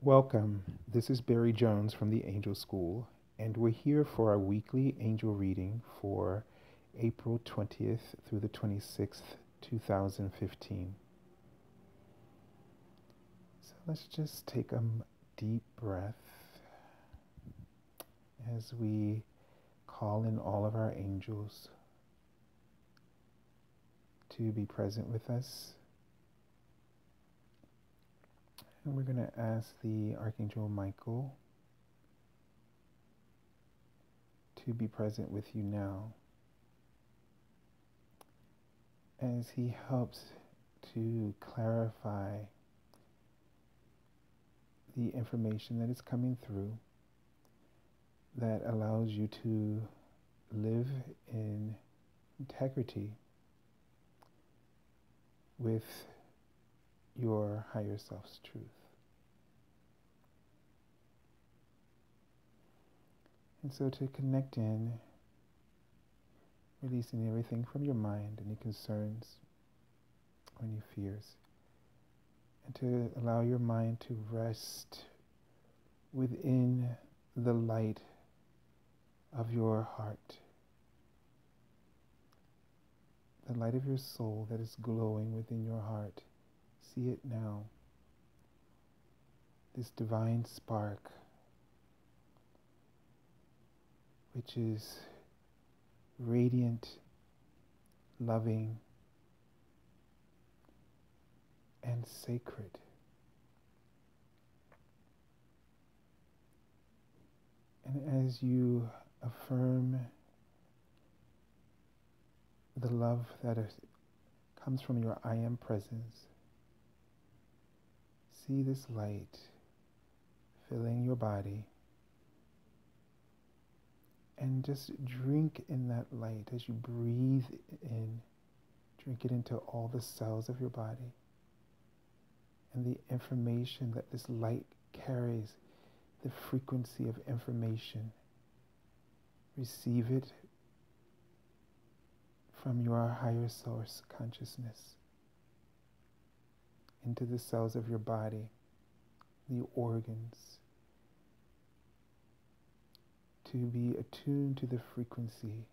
Welcome. This is Barry Jones from the Angel School, and we're here for our weekly angel reading for April 20th through the 26th, 2015. So let's just take a deep breath as we call in all of our angels to be present with us. And we're going to ask the Archangel Michael to be present with you now as he helps to clarify the information that is coming through that allows you to live in integrity with your higher self's truth. And so to connect in, releasing everything from your mind, any concerns or any fears, and to allow your mind to rest within the light of your heart, the light of your soul that is glowing within your heart. See it now, this divine spark, which is radiant, loving, and sacred. And as you affirm the love that comes from your I am presence, see this light filling your body, and just drink in that light as you breathe in. Drink it into all the cells of your body. And the information that this light carries, the frequency of information, receive it from your higher source consciousness into the cells of your body, the organs, to be attuned to the frequency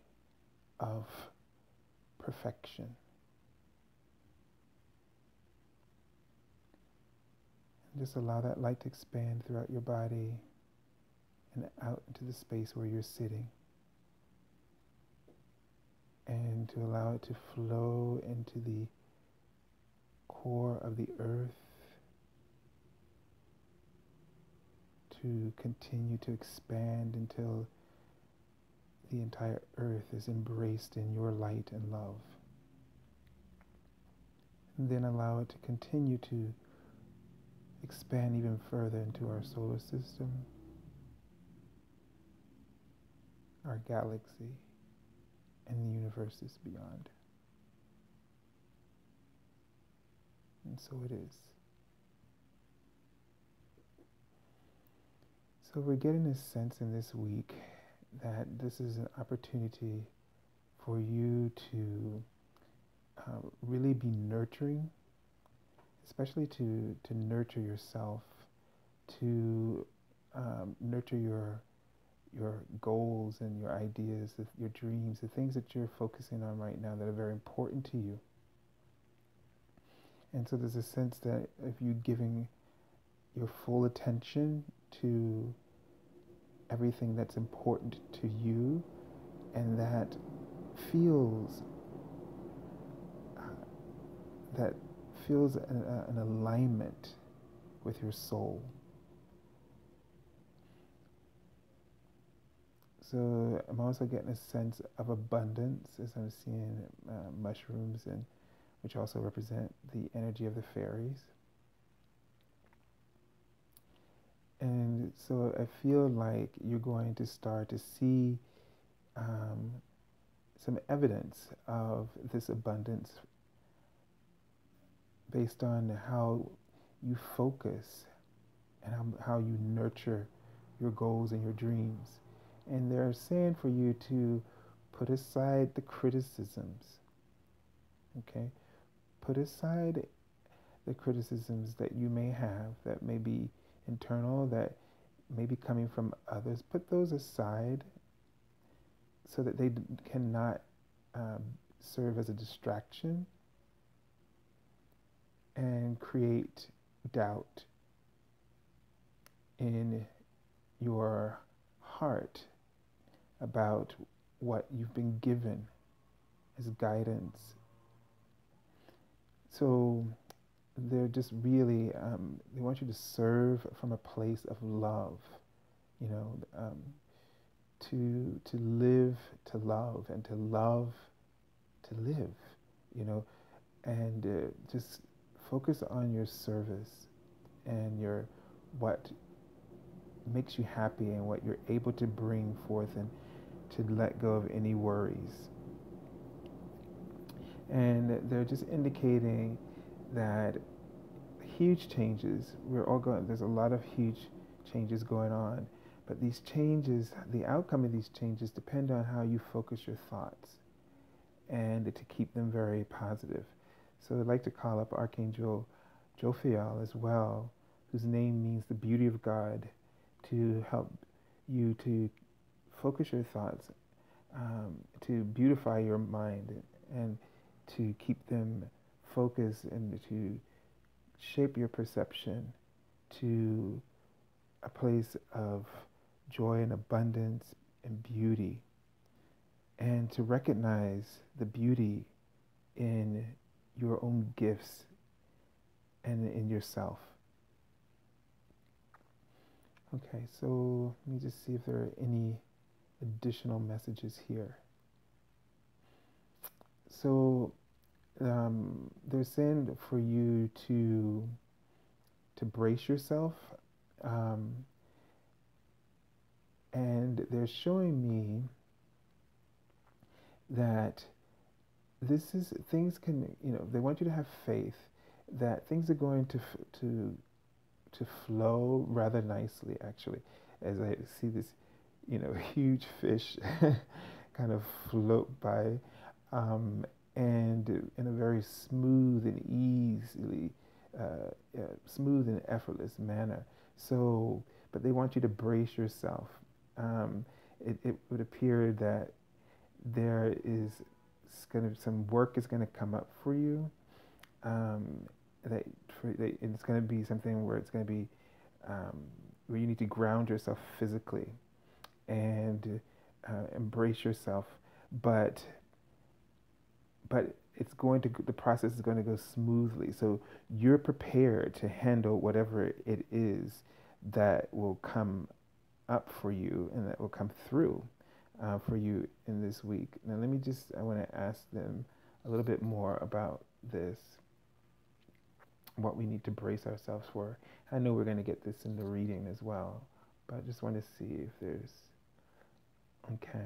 of perfection. And just allow that light to expand throughout your body and out into the space where you're sitting. And to allow it to flow into the core of the earth, to continue to expand until the entire earth is embraced in your light and love. And then allow it to continue to expand even further into our solar system, our galaxy, and the universes beyond. And so it is. So we're getting a sense in this week that this is an opportunity for you to really be nurturing, especially to nurture yourself, to nurture your goals and your ideas, your dreams, the things that you're focusing on right now that are very important to you. And so there's a sense that if you're giving your full attention to everything that's important to you and that feels an alignment with your soul. So I'm also getting a sense of abundance as I'm seeing mushrooms, and which also represent the energy of the fairies. And so I feel like you're going to start to see some evidence of this abundance based on how you focus and how you nurture your goals and your dreams. And they're saying for you to put aside the criticisms, okay? Put aside the criticisms that you may have that may be internal that may be coming from others, put those aside so that they cannot um, serve as a distraction and create doubt in your heart about what you've been given as guidance. So they're just really, they want you to serve from a place of love, you know, to live, to love, and to love, to live, you know, and just focus on your service and your what makes you happy and what you're able to bring forth, and to let go of any worries. And they're just indicating that huge changes, we're all going, there's a lot of huge changes going on, but these changes, the outcome of these changes depend on how you focus your thoughts and to keep them very positive. So I'd like to call up Archangel Jophiel as well, whose name means the beauty of God, to help you to focus your thoughts, to beautify your mind, and to keep them focused, and to shape your perception to a place of joy and abundance and beauty, and to recognize the beauty in your own gifts and in yourself. Okay, so let me just see if there are any additional messages here. So they're saying for you to brace yourself, and they're showing me that this is, things can, you know, they want you to have faith that things are going to flow rather nicely, actually, as I see this, you know, huge fish kind of float by, and in a very smooth and easily, smooth and effortless manner. So, but they want you to brace yourself. It would appear that there is going to, some work is going to come up for you. It's going to be something where it's going to be where you need to ground yourself physically and embrace yourself, but it's going to, the process is going to go smoothly. So you're prepared to handle whatever it is that will come up for you and that will come through for you in this week. Now let me just, I want to ask them a little bit more about this, what we need to brace ourselves for. I know we're going to get this in the reading as well, but I just want to see if there's, okay.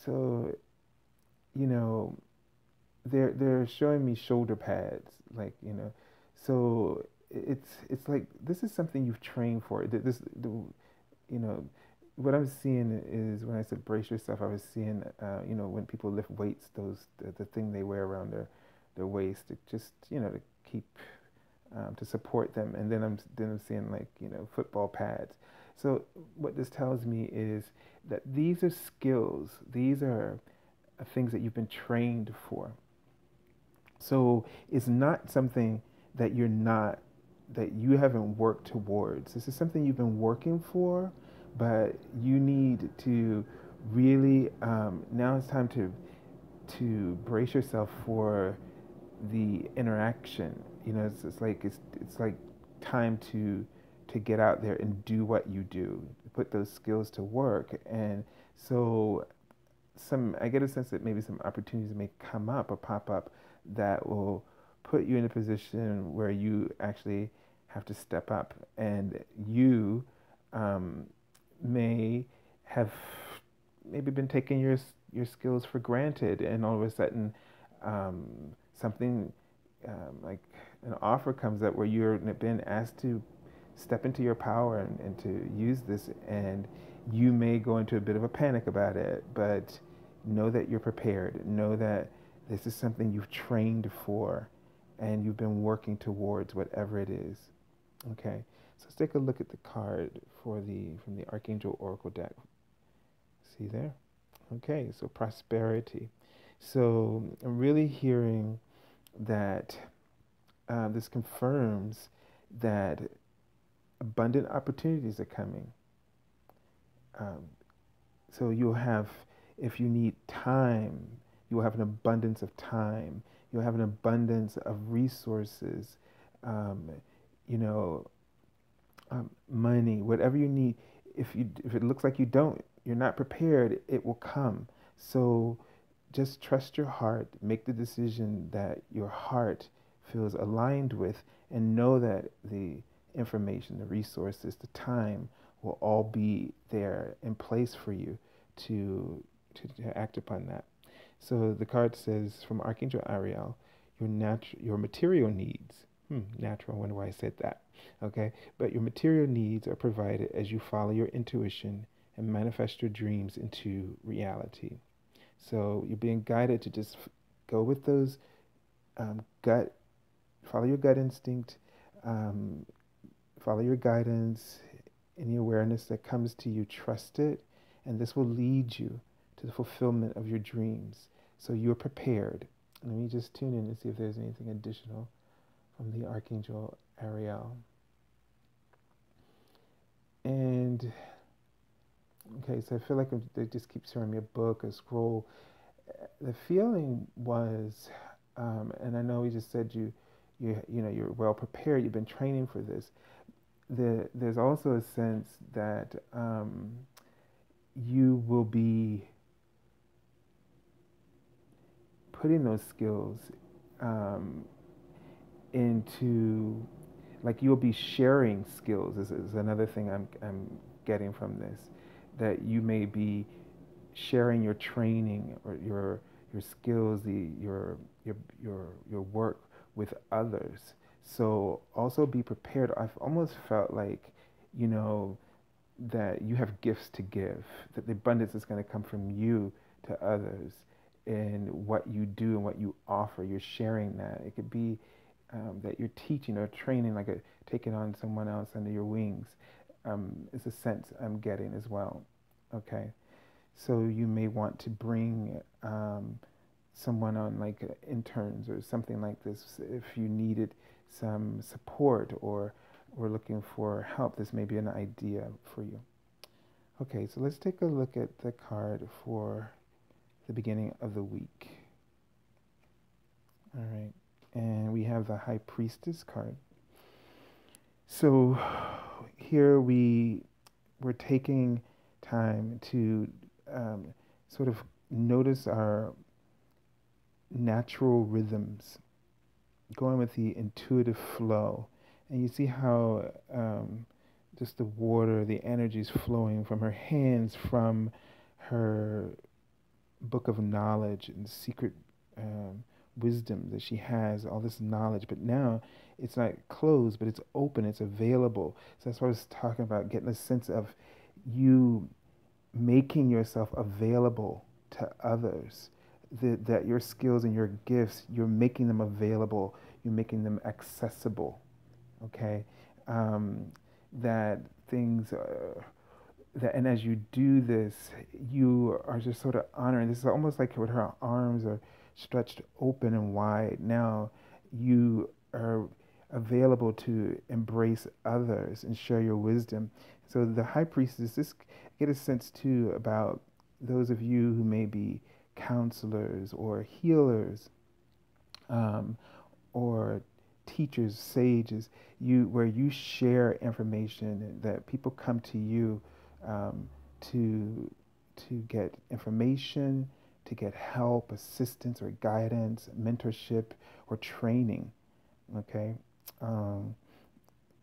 So, you know, they're showing me shoulder pads, like, you know, so it's like, this is something you've trained for. You know, what I'm seeing is, when I said brace yourself, I was seeing, you know, when people lift weights, the thing they wear around their waist, to just, you know, to keep, to support them. And then I'm seeing, like, you know, football pads. So what this tells me is that these are skills. These are things that you've been trained for. So it's not something that that you haven't worked towards. This is something you've been working for, but you need to really, now it's time to brace yourself for the interaction. You know, it's like time to get out there and do what you do, put those skills to work. And so I get a sense that maybe some opportunities may come up or pop up that will put you in a position where you actually have to step up, and you may have maybe been taking your skills for granted, and all of a sudden something like an offer comes up where you're been asked to step into your power and to use this, and you may go into a bit of a panic about it, but know that you're prepared. Know that this is something you've trained for, and you've been working towards whatever it is. Okay, so let's take a look at the card from the Archangel Oracle deck. See there? Okay, so prosperity. So I'm really hearing that this confirms that abundant opportunities are coming. Um, so you'll have, if you need time, you will have an abundance of time. You'll have an abundance of resources, um, you know, money, whatever you need. If it looks like you're not prepared, it will come. So just trust your heart. Make the decision that your heart feels aligned with, and know that the information, the resources, the time will all be there in place for you to act upon that. So the card says from Archangel Ariel, your material needs. Natural. I wonder why I said that. Okay, but your material needs are provided as you follow your intuition and manifest your dreams into reality. So you're being guided to just go with those gut, follow your gut instinct, um, follow your guidance, any awareness that comes to you, trust it, and this will lead you to the fulfillment of your dreams. So you're prepared. Let me just tune in and see if there's anything additional from the Archangel Ariel. And okay, so I feel like they just keep showing me a book, a scroll. The feeling was, and I know we just said you're well prepared. You've been training for this. There's also a sense that you will be putting those skills into, like you'll be sharing skills. This is another thing I'm getting from this, that you may be sharing your training or your skills, your work with others. So also be prepared. I've almost felt like, you know, that you have gifts to give, that the abundance is going to come from you to others, and what you do and what you offer, you're sharing that. It could be that you're teaching or training, like taking on someone else under your wings. Is a sense I'm getting as well. Okay. So you may want to bring someone on, like interns or something like this, if you needed some support or were looking for help. This may be an idea for you. Okay, so let's take a look at the card for the beginning of the week. All right, and we have the High Priestess card. So here we're taking time to sort of notice our natural rhythms, going with the intuitive flow. And you see how just the water, the energy is flowing from her hands, from her book of knowledge and secret wisdom that she has, all this knowledge. But now it's not closed, but it's open, it's available. So that's what I was talking about, getting a sense of you making yourself available to others, that your skills and your gifts, you're making them available, you're making them accessible, okay? That things, and as you do this, you are just sort of honoring. This is almost like when her arms are stretched open and wide. Now you are available to embrace others and share your wisdom. So the High Priestess, this get a sense too about those of you who may be counselors or healers, or teachers, sages, where you share information, that people come to you to get information, to get help, assistance, or guidance, mentorship, or training. Okay,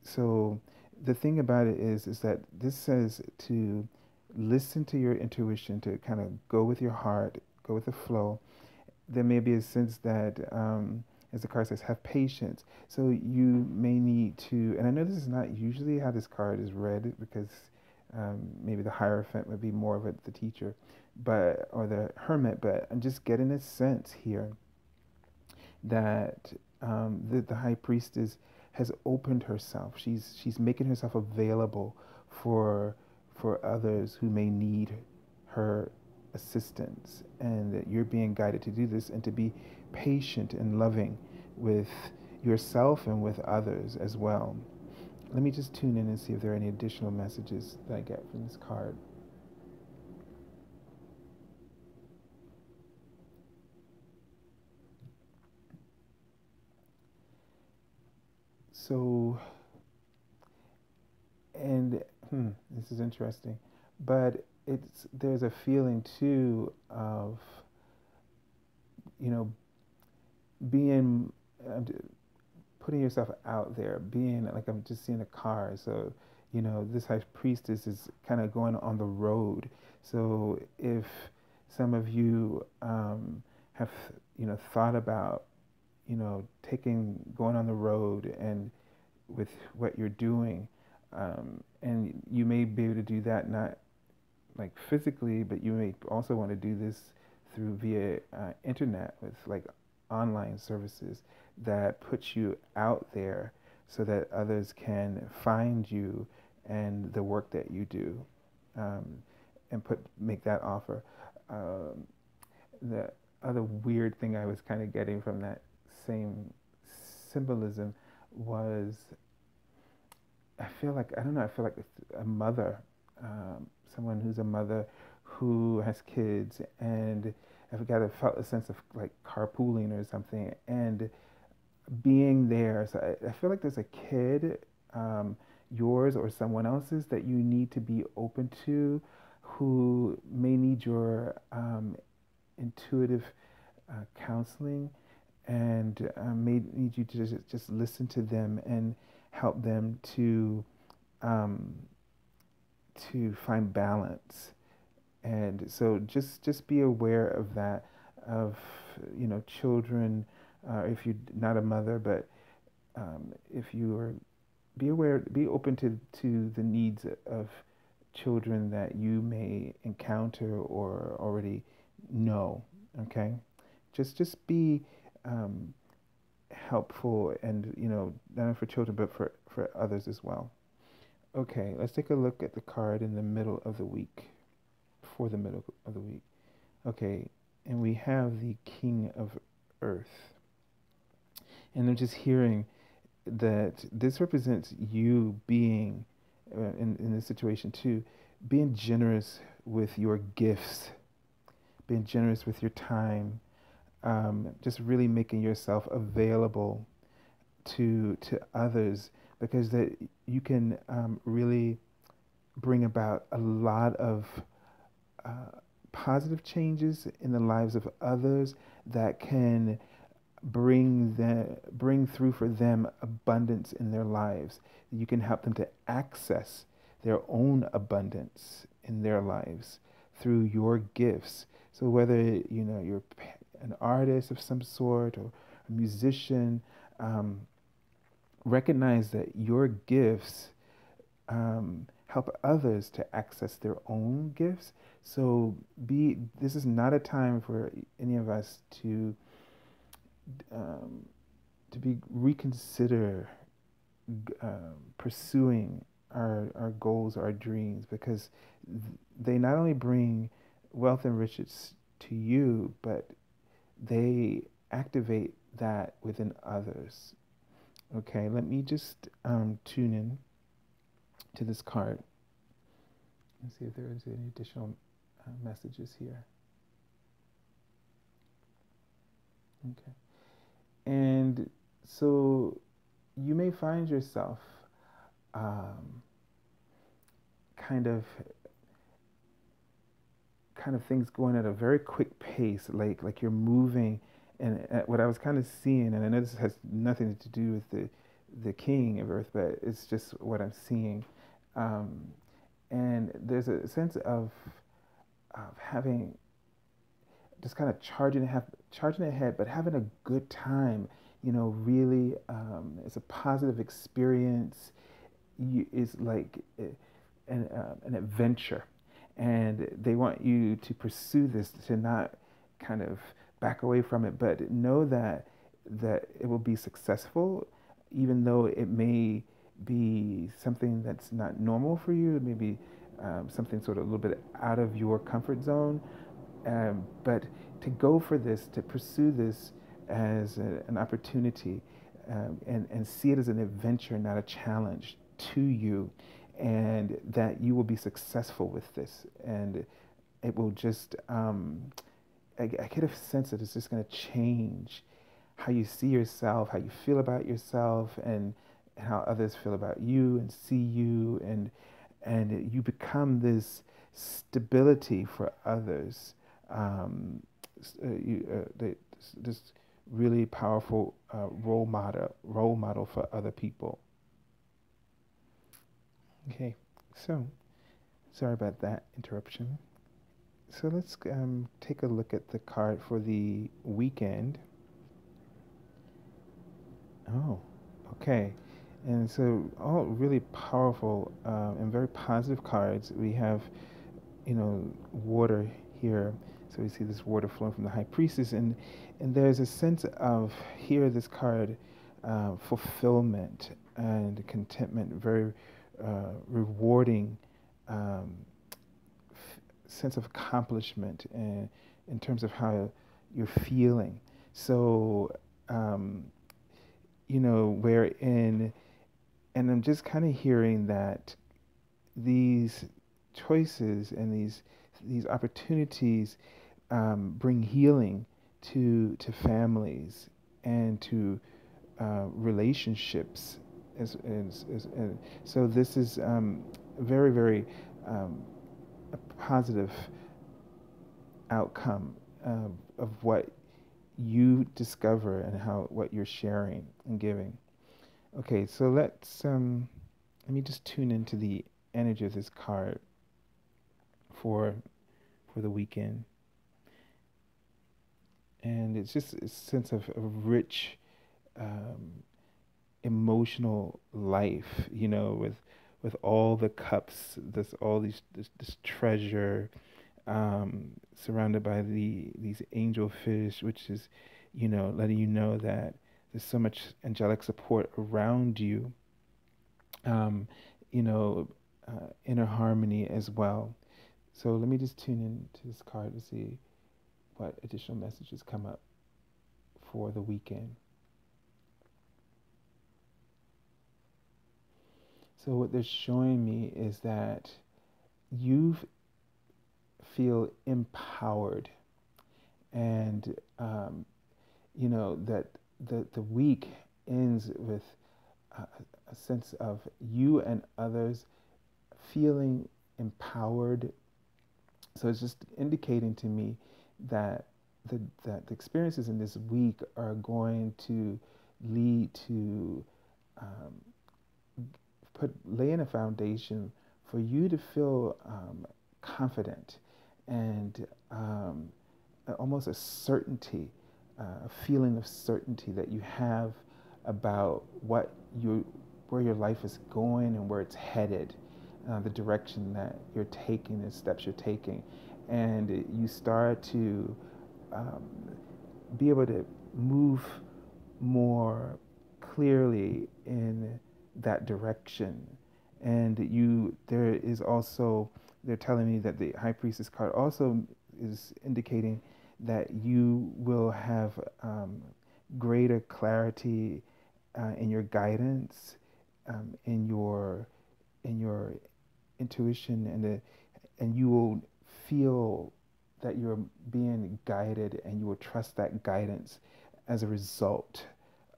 so the thing about it is that this says to listen to your intuition, to kind of go with your heart, go with the flow. There may be a sense that, as the card says, have patience. So you may need to, and I know this is not usually how this card is read, because maybe the Hierophant would be more of the teacher, or the Hermit, but I'm just getting a sense here that the high priestess has opened herself. She's making herself available for others who may need her assistance, and that you're being guided to do this and to be patient and loving with yourself and with others as well. Let me just tune in and see if there are any additional messages that I get from this card. So, and this is interesting, but there's a feeling too of, you know, being putting yourself out there, being like, I'm just seeing a car. So, this high priestess is kind of going on the road. So if some of you have, thought about, going on the road and with what you're doing, and you may be able to do that not like physically, but you may also want to do this through via internet with like online services that puts you out there so that others can find you and the work that you do, and make that offer. The other weird thing I was kind of getting from that same symbolism was, I feel like it's a mother, someone who's a mother who has kids, and I felt a sense of like carpooling or something, and being there. So I feel like there's a kid, yours or someone else's, that you need to be open to, who may need your intuitive counseling, and may need you to just listen to them and help them to find balance. And so just be aware of that, of children, if you're not a mother, but if you are, be aware, be open to the needs of children that you may encounter or already know. Okay, just be helpful, and not only for children but for others as well. Okay, let's take a look at the card in the middle of the week, for the middle of the week. Okay, and we have the King of Earth. And I'm just hearing that this represents you being, in this situation too, being generous with your gifts, being generous with your time, just really making yourself available to others, because that you can really bring about a lot of positive changes in the lives of others that can bring through for them abundance in their lives. You can help them to access their own abundance in their lives through your gifts. So whether you're an artist of some sort or a musician, recognize that your gifts help others to access their own gifts. So this is not a time for any of us to reconsider pursuing our goals, our dreams, because they not only bring wealth and riches to you, but they activate that within others. Okay, let me just tune in to this card and see if there is any additional messages here. Okay. And so you may find yourself kind of things going at a very quick pace, like you're moving. And what I was kind of seeing, and I know this has nothing to do with the King of Earth, but it's just what I'm seeing. And there's a sense of having, just kind of charging ahead, but having a good time. Really, it's a positive experience. It's like an adventure, and they want you to pursue this, to not kind of back away from it, but know that that it will be successful, even though it may be something that's not normal for you, maybe something sort of a little bit out of your comfort zone. But to go for this, to pursue this as an opportunity, and see it as an adventure, not a challenge to you, and that you will be successful with this. And it will just, I get a sense that it's just going to change how you see yourself, how you feel about yourself, and how others feel about you and see you, and you become this stability for others. This really powerful role model for other people. Okay, so sorry about that interruption. So let's take a look at the card for the weekend. Oh, okay. And so all really powerful and very positive cards. We have, water here. So we see this water flowing from the high priestess, and there's a sense of here this card, fulfillment and contentment, very rewarding sense of accomplishment and in terms of how you're feeling. So, wherein, and I'm just kind of hearing that these choices and these opportunities bring healing to families and to relationships. So this is very, very a positive outcome of what you discover and what you're sharing and giving. Okay, so let me just tune into the energy of this card for the weekend. And it's just a sense of a rich emotional life, with all the cups, this treasure, surrounded by these angel fish, which is, letting you know that there's so much angelic support around you, inner harmony as well. So let me just tune into this card to see what additional messages come up for the weekend. So what they're showing me is that you feel empowered, and that the week ends with a sense of you and others feeling empowered. So it's just indicating to me that the experiences in this week are going to lead to lay in a foundation for you to feel confident and almost a certainty, a feeling of certainty that you have about where your life is going and where it's headed, the direction that you're taking, the steps you're taking, and you start to be able to move more clearly in that direction. And they're telling me that the High Priestess card also is indicating that you will have greater clarity in your guidance, in your intuition, and you will feel that you're being guided, and you will trust that guidance as a result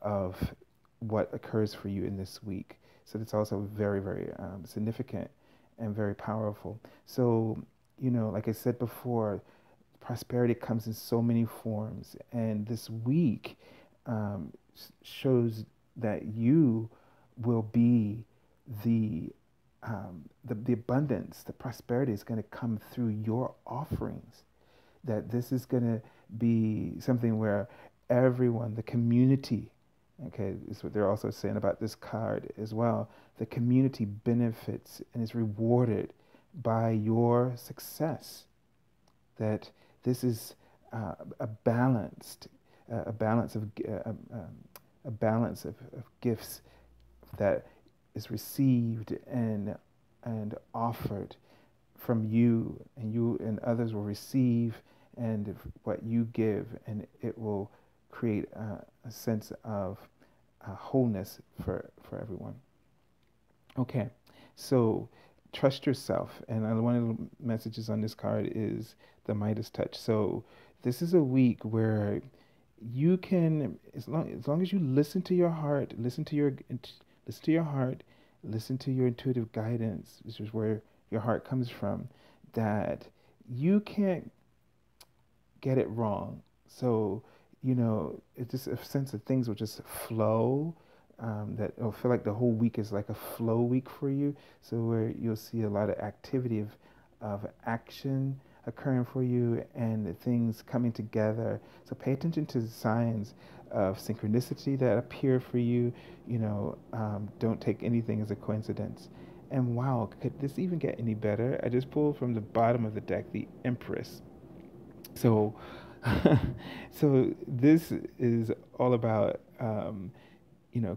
of what occurs for you in this week. So that's also very, very significant and very powerful. So, like I said before, prosperity comes in so many forms, and this week shows that you will be the abundance, the prosperity is going to come through your offerings. That this is going to be something where everyone, the community, okay, is what they're also saying about this card as well. The community benefits and is rewarded by your success. That this is a balanced a balance of a balance of gifts that is received and offered from you, and you and others will receive, and what you give, and it will create a sense of wholeness for everyone. Okay, so trust yourself, and one of the messages on this card is the Midas touch. So this is a week where you can, as long as you listen to your heart, listen to your heart, listen to your intuitive guidance, which is where your heart comes from, that you can't get it wrong. So, it's just a sense of things will just flow. That it'll feel like the whole week is like a flow week for you. So where you'll see a lot of activity of action occurring for you and things coming together. So pay attention to the signs of synchronicity that appear for you. Don't take anything as a coincidence. And wow, could this even get any better? I just pulled from the bottom of the deck the Empress. So, so this is all about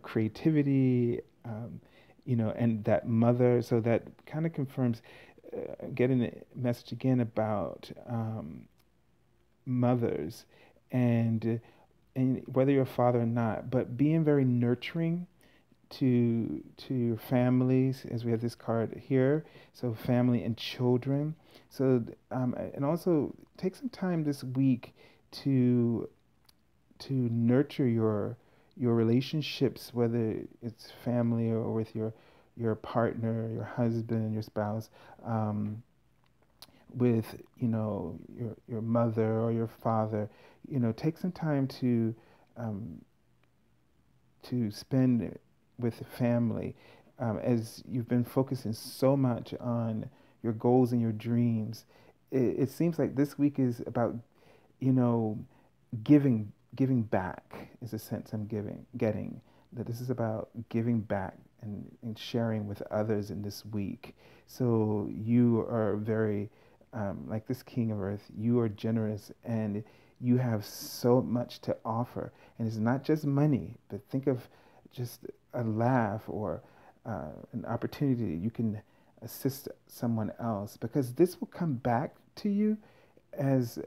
creativity, and that mother. So that kind of confirms getting the message again about mothers, and whether you're a father or not, but being very nurturing to your families, as we have this card here. So family and children. So and also take some time this week to nurture your relationships, whether it's family or with your partner, your husband, your spouse, with your mother or your father. Take some time um, to spend with the family, as you've been focusing so much on your goals and your dreams. It seems like this week is about you know giving back is a sense I'm getting, that this is about giving back and sharing with others in this week. So you are very like this king of earth, you are generous, and you have so much to offer, and it's not just money, but think of just a laugh or an opportunity you can assist someone else, because this will come back to you as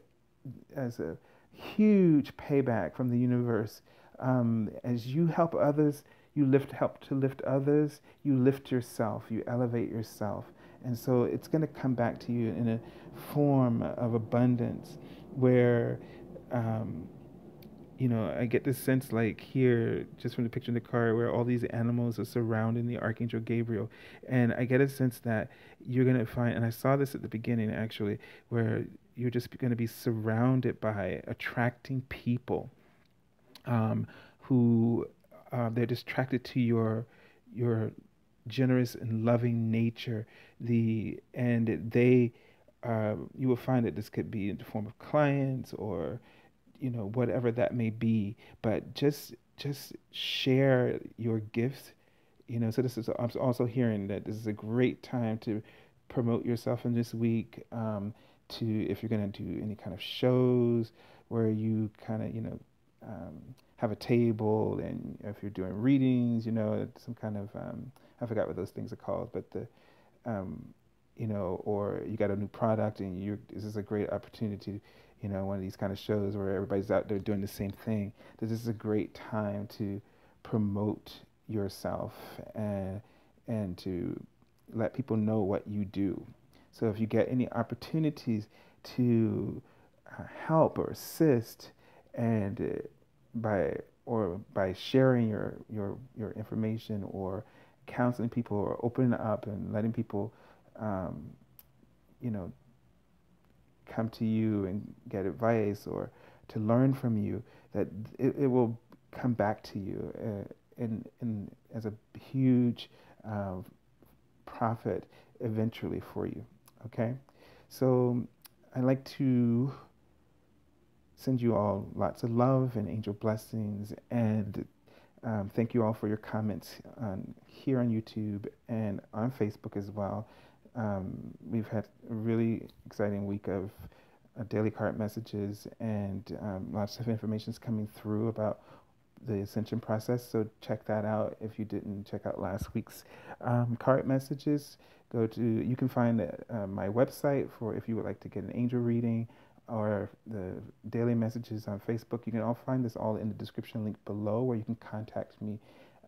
a huge payback from the universe. As you help others, help to lift others, you lift yourself, you elevate yourself. And so it's going to come back to you in a form of abundance where, um, I get this sense, like here, just from the picture in the card, where all these animals are surrounding the Archangel Gabriel. And I get a sense that you're going to find, and I saw this at the beginning actually, where you're just going to be surrounded by attracting people, who they're just attracted to your generous and loving nature. And they you will find that this could be in the form of clients or whatever that may be, but just share your gifts. So this is, I'm also hearing that this is a great time to promote yourself in this week, to, if you're going to do any kind of shows where you kind of have a table, and if you're doing readings, some kind of I forgot what those things are called, but the um, or you got a new product and this is a great opportunity, one of these kind of shows where everybody's out there doing the same thing. This is a great time to promote yourself and to let people know what you do. So if you get any opportunities to help or assist, and by sharing your information, or counseling people, or opening up and letting people um, you know come to you and get advice or to learn from you, that it will come back to you in as a huge uh, profit eventually for you. Okay, so I'd like to send you all lots of love and angel blessings, and thank you all for your comments here on YouTube and on Facebook as well. We've had a really exciting week of daily card messages, and lots of information is coming through about the ascension process. So check that out. If you didn't check out last week's card messages, you can find my website for if you would like to get an angel reading, or the daily messages on Facebook. You can all find this all in the description link below, where you can contact me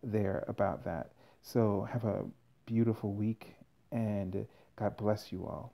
there about that. So have a beautiful week, and God bless you all.